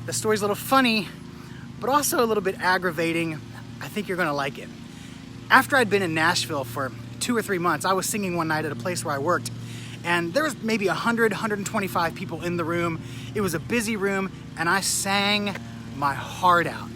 The story's a little funny, but also a little bit aggravating. I think you're gonna like it. After I'd been in Nashville for 2 or 3 months, I was singing one night at a place where I worked, and there was maybe 100, 125 people in the room. It was a busy room, and I sang my heart out.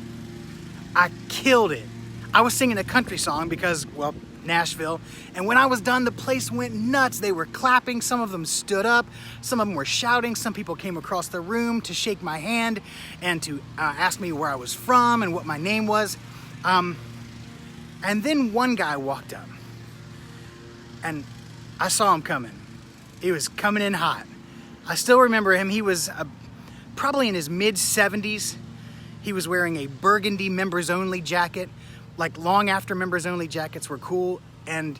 I killed it. I was singing a country song because, well, Nashville, and when I was done, the place went nuts. They were clapping, some of them stood up, some of them were shouting, some people came across the room to shake my hand and to ask me where I was from and what my name was. And then one guy walked up, and I saw him coming. He was coming in hot. I still remember him. He was probably in his mid-70s. He was wearing a burgundy members-only jacket, like long after members-only jackets were cool, and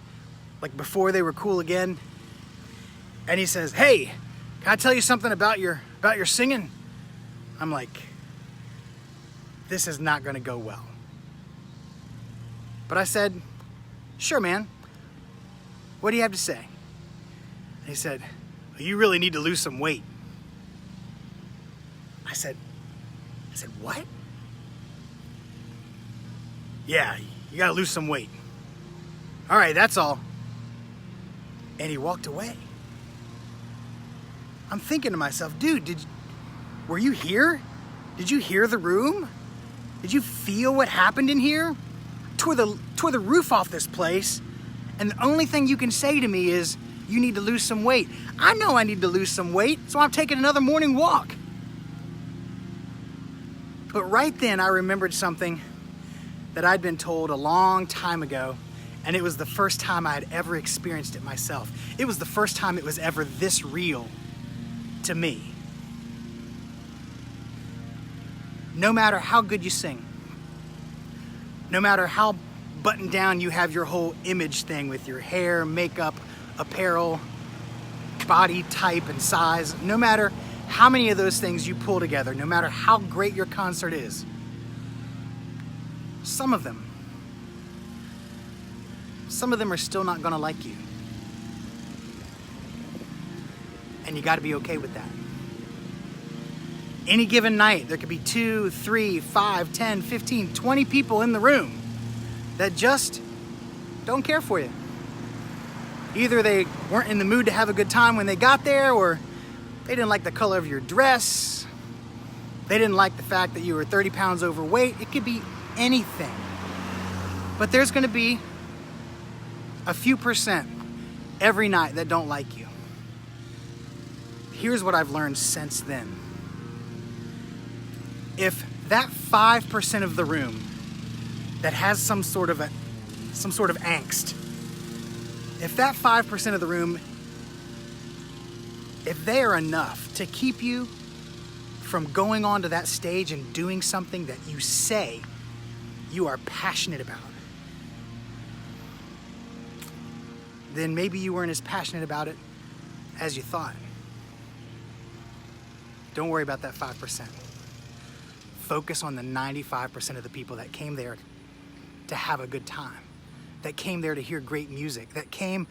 like before they were cool again. And he says, "Hey, can I tell you something about your singing?" I'm like, this is not gonna go well. But I said, "Sure, man. What do you have to say?" And he said, "Well, you really need to lose some weight." I said, "What?" "Yeah, you gotta lose some weight." "All right, that's all." And he walked away. I'm thinking to myself, dude, were you here? Did you hear the room? Did you feel what happened in here? Tore the roof off this place, and the only thing you can say to me is, you need to lose some weight. I know I need to lose some weight, so I'm taking another morning walk. But right then I remembered something that I'd been told a long time ago, and it was the first time I had ever experienced it myself. It was the first time it was ever this real to me. No matter how good you sing, no matter how buttoned down you have your whole image thing with your hair, makeup, apparel, body type and size, no matter how many of those things you pull together, no matter how great your concert is, some of them are still not gonna like you. And you gotta be okay with that. Any given night, there could be 2, 3, 5, 10, 15, 20 people in the room that just don't care for you. Either they weren't in the mood to have a good time when they got there, or they didn't like the color of your dress. They didn't like the fact that you were 30 pounds overweight. It could be anything. But there's gonna be a few percent every night that don't like you. Here's what I've learned since then. If that 5% of the room that has some sort of angst, if that 5% of the room, if they are enough to keep you from going onto that stage and doing something that you say you are passionate about, then maybe you weren't as passionate about it as you thought. Don't worry about that 5%. Focus on the 95% of the people that came there to have a good time, that came there to hear great music, that came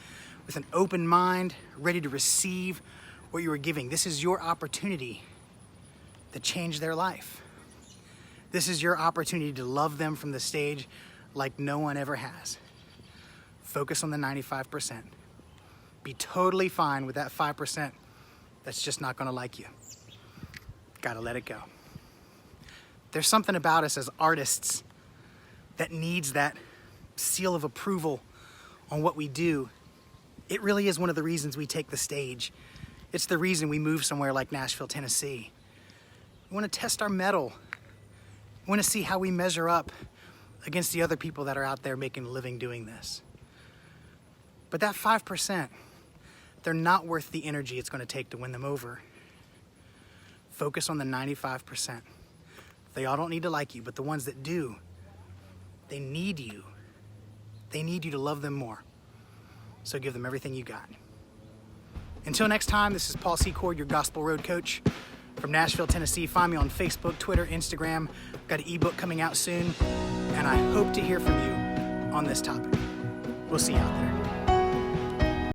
with an open mind, ready to receive what you were giving. This is your opportunity to change their life. This is your opportunity to love them from the stage like no one ever has. Focus on the 95%. Be totally fine with that 5% that's just not gonna like you. Gotta let it go. There's something about us as artists that needs that seal of approval on what we do. It really is one of the reasons we take the stage. It's the reason we move somewhere like Nashville, Tennessee. We want to test our mettle. We want to see how we measure up against the other people that are out there making a living doing this. But that 5%, they're not worth the energy it's going to take to win them over. Focus on the 95%. They all don't need to like you, but the ones that do, they need you. They need you to love them more. So give them everything you got. Until next time, this is Paul Secord, your gospel road coach from Nashville, Tennessee. Find me on Facebook, Twitter, Instagram. I've got an ebook coming out soon, and I hope to hear from you on this topic. We'll see you out there.